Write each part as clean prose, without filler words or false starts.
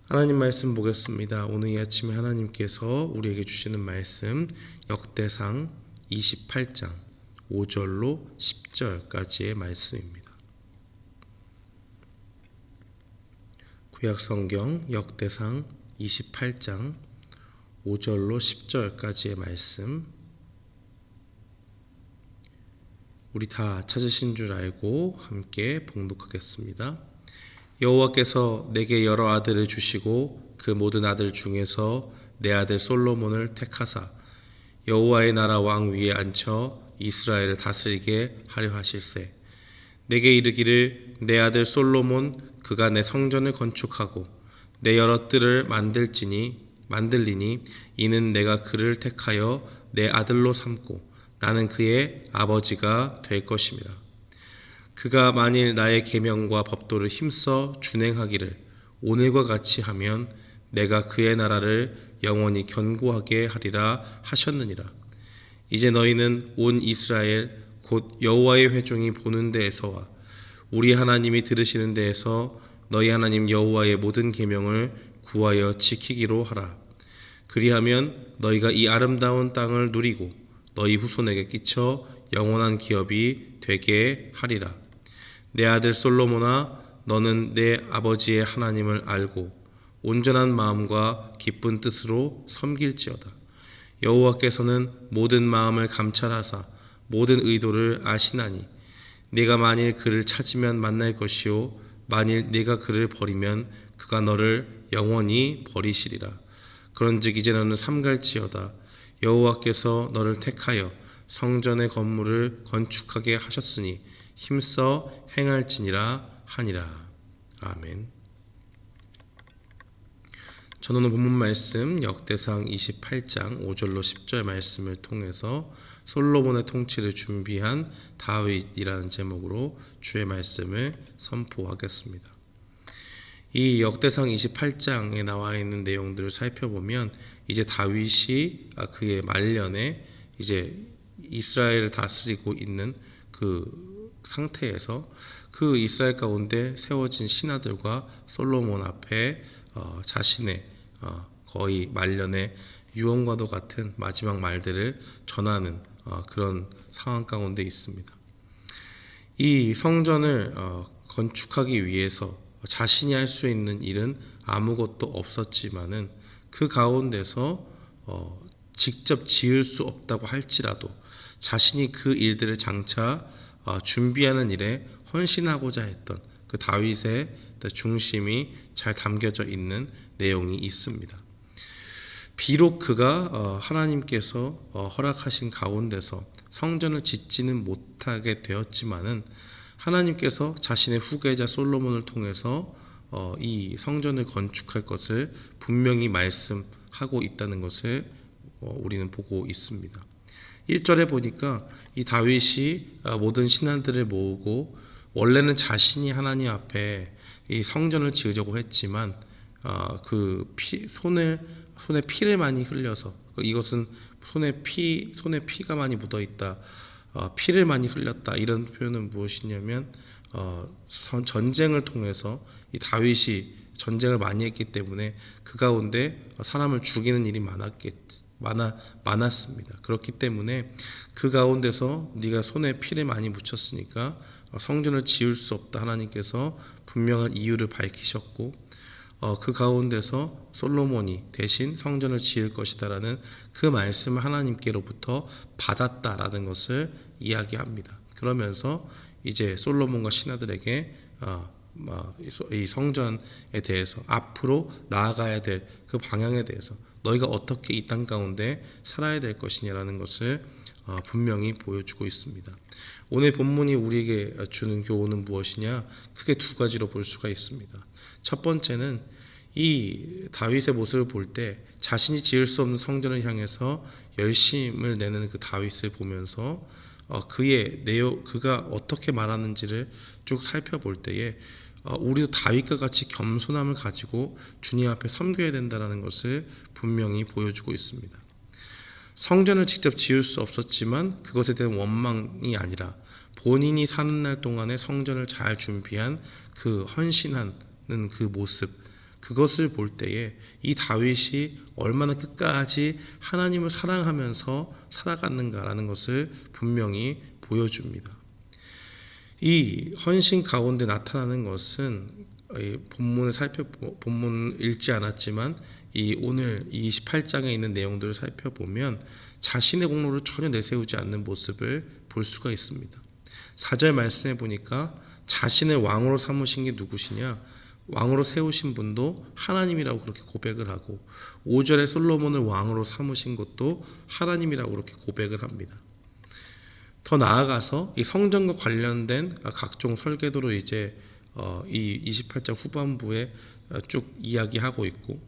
하나님 말씀 보겠습니다. 오늘 이 아침에 하나님께서 우리에게 주시는 말씀 역대상 28장 5절로 10절까지의 말씀입니다. 구약성경 역대상 28장 5절로 10절까지의 말씀, 우리 다 찾으신 줄 알고 함께 봉독하겠습니다. 여호와께서 내게 여러 아들을 주시고 그 모든 아들 중에서 내 아들 솔로몬을 택하사 여호와의 나라 왕 위에 앉혀 이스라엘을 다스리게 하려 하실세. 내게 이르기를 내 아들 솔로몬 그가 내 성전을 건축하고 내 여러 뜰을 만들리니 이는 내가 그를 택하여 내 아들로 삼고 나는 그의 아버지가 될 것임이라. 그가 만일 나의 계명과 법도를 힘써 준행하기를 오늘과 같이 하면 내가 그의 나라를 영원히 견고하게 하리라 하셨느니라. 이제 너희는 온 이스라엘 곧 여호와의 회중이 보는 데에서와 우리 하나님이 들으시는 데에서 너희 하나님 여호와의 모든 계명을 구하여 지키기로 하라. 그리하면 너희가 이 아름다운 땅을 누리고 너희 후손에게 끼쳐 영원한 기업이 되게 하리라. 내 아들 솔로몬아, 너는 내 아버지의 하나님을 알고 온전한 마음과 기쁜 뜻으로 섬길지어다. 여호와께서는 모든 마음을 감찰하사 모든 의도를 아시나니 네가 만일 그를 찾으면 만날 것이요 만일 네가 그를 버리면 그가 너를 영원히 버리시리라. 그런즉 이제 너는 삼갈지어다. 여호와께서 너를 택하여 성전의 건물을 건축하게 하셨으니 힘써 행할지니라 하니라. 아멘. 저는 오늘 본문 말씀 역대상 28장 5절로 10절 말씀을 통해서 솔로몬의 통치를 준비한 다윗이라는 제목으로 주의 말씀을 선포하겠습니다. 이 역대상 28장에 나와 있는 내용들을 살펴보면 이제 다윗이 그의 말년에 이제 이스라엘을 다스리고 있는 그 상태에서 그 이스라엘 가운데 세워진 신하들과 솔로몬 앞에 자신의 거의 말년의 유언과도 같은 마지막 말들을 전하는 그런 상황 가운데 있습니다. 이 성전을 건축하기 위해서 자신이 할 수 있는 일은 아무것도 없었지만은 그 가운데서 직접 지을 수 없다고 할지라도 자신이 그 일들을 장차 준비하는 일에 헌신하고자 했던 그 다윗의 중심이 잘 담겨져 있는 내용이 있습니다. 비록 그가 하나님께서 허락하신 가운데서 성전을 짓지는 못하게 되었지만은 하나님께서 자신의 후계자 솔로몬을 통해서 이 성전을 건축할 것을 분명히 말씀하고 있다는 것을 우리는 보고 있습니다. 1절에 보니까 이 다윗이 모든 신하들을 모으고 원래는 자신이 하나님 앞에 이 성전을 지으려고 했지만 손에 피를 많이 흘려서, 이것은 손에 피가 많이 묻어 있다, 피를 많이 흘렸다, 이런 표현은 무엇이냐면 전쟁을 통해서 이 다윗이 전쟁을 많이 했기 때문에 그 가운데 사람을 죽이는 일이 많았습니다. 그렇기 때문에 그 가운데서 네가 손에 피를 많이 묻혔으니까 성전을 지을 수 없다, 하나님께서 분명한 이유를 밝히셨고 그 가운데서 솔로몬이 대신 성전을 지을 것이다라는 그 말씀을 하나님께로부터 받았다라는 것을 이야기합니다. 그러면서 이제 솔로몬과 신하들에게 이 성전에 대해서 앞으로 나아가야 될 그 방향에 대해서 너희가 어떻게 이 땅 가운데 살아야 될 것이냐라는 것을 분명히 보여주고 있습니다. 오늘 본문이 우리에게 주는 교훈은 무엇이냐? 크게 두 가지로 볼 수가 있습니다. 첫 번째는 이 다윗의 모습을 볼 때 자신이 지을 수 없는 성전을 향해서 열심을 내는 그 다윗을 보면서 그가 어떻게 말하는지를 쭉 살펴볼 때에 우리도 다윗과 같이 겸손함을 가지고 주님 앞에 섬겨야 된다는 것을 분명히 보여주고 있습니다. 성전을 직접 지을 수 없었지만 그것에 대한 원망이 아니라 본인이 사는 날 동안에 성전을 잘 준비한 그 헌신하는 그 모습, 그것을 볼 때에 이 다윗이 얼마나 끝까지 하나님을 사랑하면서 살아갔는가라는 것을 분명히 보여줍니다. 이 헌신 가운데 나타나는 것은 본문을 읽지 않았지만 이 오늘 28장에 있는 내용들을 살펴보면 자신의 공로를 전혀 내세우지 않는 모습을 볼 수가 있습니다. 4절 말씀해 보니까 자신을 왕으로 삼으신 게 누구시냐? 왕으로 세우신 분도 하나님이라고 그렇게 고백을 하고 5절에 솔로몬을 왕으로 삼으신 것도 하나님이라고 그렇게 고백을 합니다. 더 나아가서 이 성전과 관련된 각종 설계도로 이제 이 28장 후반부에 쭉 이야기하고 있고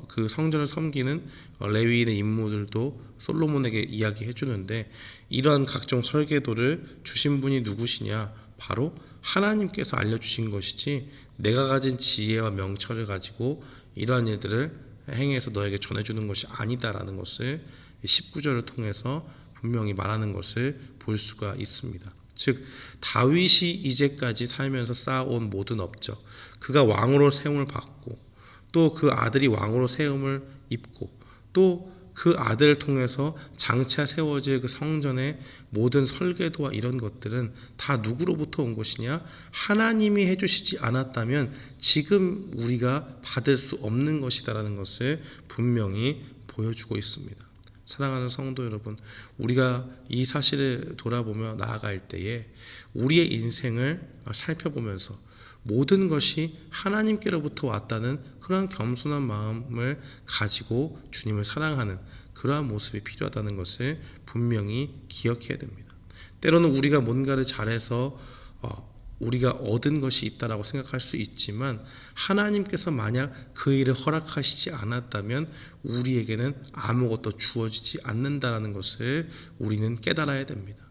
그 성전을 섬기는 레위인의 임무들도 솔로몬에게 이야기해 주는데 이러한 각종 설계도를 주신 분이 누구시냐? 바로 하나님께서 알려주신 것이지 내가 가진 지혜와 명철을 가지고 이러한 일들을 행해서 너에게 전해주는 것이 아니다라는 것을 19절을 통해서 분명히 말하는 것을 볼 수가 있습니다. 즉 다윗이 이제까지 살면서 쌓아온 모든 업적, 그가 왕으로 세움을 받고 또 그 아들이 왕으로 세움을 입고 또 그 아들을 통해서 장차 세워질 그 성전의 모든 설계도와 이런 것들은 다 누구로부터 온 것이냐? 하나님이 해주시지 않았다면 지금 우리가 받을 수 없는 것이다라는 것을 분명히 보여주고 있습니다. 사랑하는 성도 여러분, 우리가 이 사실을 돌아보며 나아갈 때에 우리의 인생을 살펴보면서 모든 것이 하나님께로부터 왔다는 그러한 겸손한 마음을 가지고 주님을 사랑하는 그러한 모습이 필요하다는 것을 분명히 기억해야 됩니다. 때로는 우리가 뭔가를 잘해서 우리가 얻은 것이 있다라고 생각할 수 있지만 하나님께서 만약 그 일을 허락하시지 않았다면 우리에게는 아무것도 주어지지 않는다라는 것을 우리는 깨달아야 됩니다.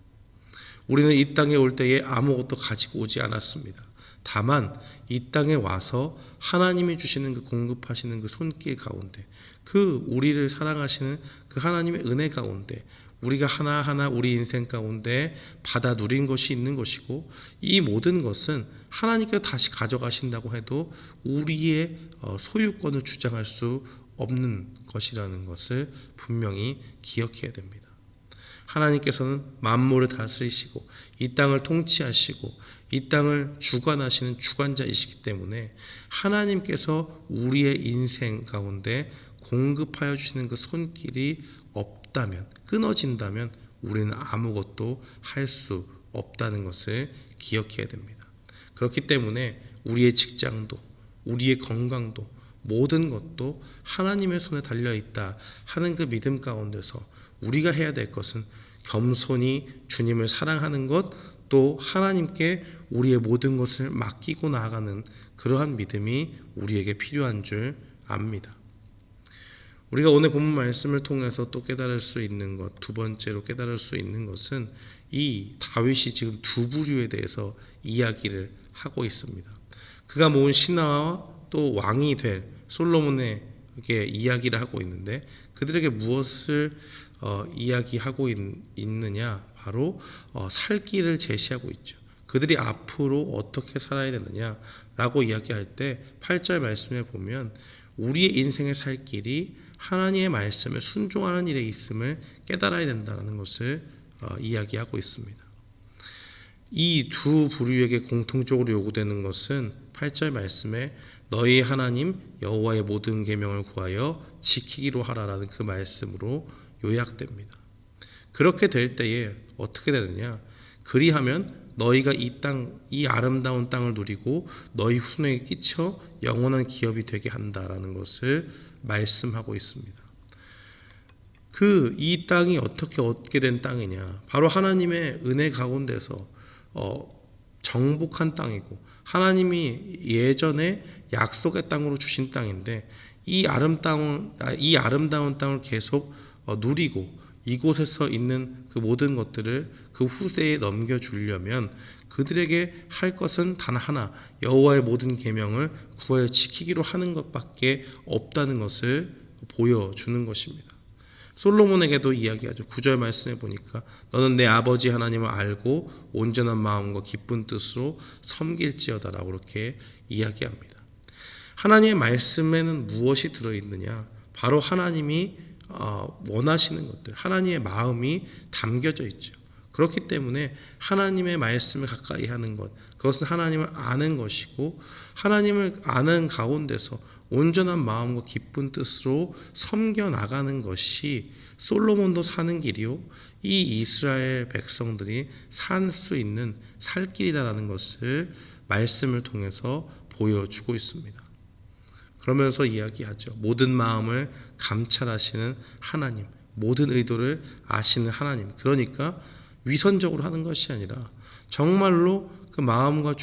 우리는 이 땅에 올 때에 아무것도 가지고 오지 않았습니다. 다만 이 땅에 와서 하나님이 주시는 그 공급하시는 그 손길 가운데 그 우리를 사랑하시는 그 하나님의 은혜 가운데 우리가 하나하나 우리 인생 가운데 받아 누린 것이 있는 것이고 이 모든 것은 하나님께서 다시 가져가신다고 해도 우리의 소유권을 주장할 수 없는 것이라는 것을 분명히 기억해야 됩니다. 하나님께서는 만물을 다스리시고 이 땅을 통치하시고 이 땅을 주관하시는 주관자이시기 때문에 하나님께서 우리의 인생 가운데 공급하여 주시는 그 손길이 없다면 끊어진다면 우리는 아무것도 할 수 없다는 것을 기억해야 됩니다. 그렇기 때문에 우리의 직장도 우리의 건강도 모든 것도 하나님의 손에 달려있다 하는 그 믿음 가운데서 우리가 해야 될 것은 겸손히 주님을 사랑하는 것 또 하나님께 우리의 모든 것을 맡기고 나아가는 그러한 믿음이 우리에게 필요한 줄 압니다. 우리가 오늘 본문 말씀을 통해서 또 깨달을 수 있는 것, 두 번째로 깨달을 수 있는 것은 이 다윗이 지금 두 부류에 대해서 이야기를 하고 있습니다. 그가 모은 신하와 또 왕이 될 솔로몬에게 이야기를 하고 있는데 그들에게 무엇을 이야기하고 있느냐? 바로 살 길을 제시하고 있죠. 그들이 앞으로 어떻게 살아야 되느냐라고 이야기할 때 8절 말씀에 보면 우리의 인생의 살 길이 하나님의 말씀에 순종하는 일에 있음을 깨달아야 된다는 것을 이야기하고 있습니다. 이 두 부류에게 공통적으로 요구되는 것은 8절 말씀에 너희 하나님 여호와의 모든 계명을 구하여 지키기로 하라라는 그 말씀으로 요약됩니다. 그렇게 될 때에 어떻게 되느냐? 그리하면 너희가 이 아름다운 땅을 누리고 너희 후손에게 끼쳐 영원한 기업이 되게 한다라는 것을 말씀하고 있습니다. 이 땅이 어떻게 얻게 된 땅이냐? 바로 하나님의 은혜 가운데서 정복한 땅이고 하나님이 예전에 약속의 땅으로 주신 땅인데 이 아름다운 땅을 계속 누리고 이곳에서 있는 그 모든 것들을 그 후세에 넘겨주려면 그들에게 할 것은 단 하나, 여호와의 모든 계명을 구하여 지키기로 하는 것밖에 없다는 것을 보여주는 것입니다. 솔로몬에게도 이야기하죠. 9절 말씀에 보니까 너는 내 아버지 하나님을 알고 온전한 마음과 기쁜 뜻으로 섬길지어다라고 그렇게 이야기합니다. 하나님의 말씀에는 무엇이 들어있느냐? 바로 하나님이 원하시는 것들, 하나님의 마음이 담겨져 있죠. 그렇기 때문에 하나님의 말씀을 가까이 하는 것, 그것은 하나님을 아는 것이고, 하나님을 아는 가운데서 온전한 마음과 기쁜 뜻으로 섬겨 나가는 것이 솔로몬도 사는 길이요, 이 이스라엘 백성들이 살 수 있는 살 길이다라는 것을 말씀을 통해서 보여주고 있습니다. 그러면서 이야기하죠. 모든 마음을 감찰하시는 하나님, 모든 의도를 아시는 하나님. 그러니까 위선적으로 하는 것이 아니라 정말로 그 마음과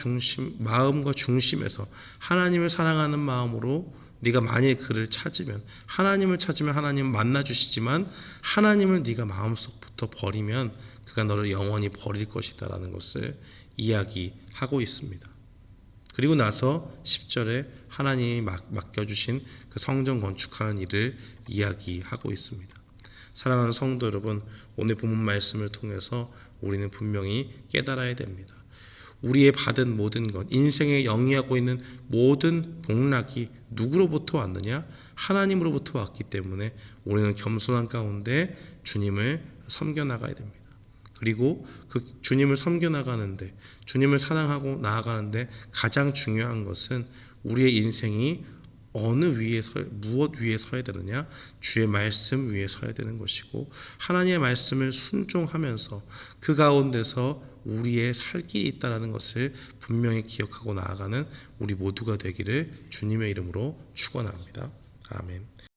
중심에서 하나님을 사랑하는 마음으로 네가 만일 그를 찾으면, 하나님을 찾으면 하나님은 만나 주시지만 하나님을 네가 마음속부터 버리면 그가 너를 영원히 버릴 것이다라는 것을 이야기하고 있습니다. 그리고 나서 10절에 하나님이 맡겨주신 그 성전 건축하는 일을 이야기하고 있습니다. 사랑하는 성도 여러분, 오늘 본문 말씀을 통해서 우리는 분명히 깨달아야 됩니다. 우리의 받은 모든 것, 인생에 영위하고 있는 모든 복락이 누구로부터 왔느냐? 하나님으로부터 왔기 때문에 우리는 겸손한 가운데 주님을 섬겨나가야 됩니다. 그리고 그 주님을 섬겨나가는데, 주님을 사랑하고 나아가는데 가장 중요한 것은 우리의 인생이 무엇 위에 서야 되느냐? 주의 말씀 위에 서야 되는 것이고, 하나님의 말씀을 순종하면서 그 가운데서 우리의 살 길이 있다는 것을 분명히 기억하고 나아가는 우리 모두가 되기를 주님의 이름으로 축원합니다. 아멘.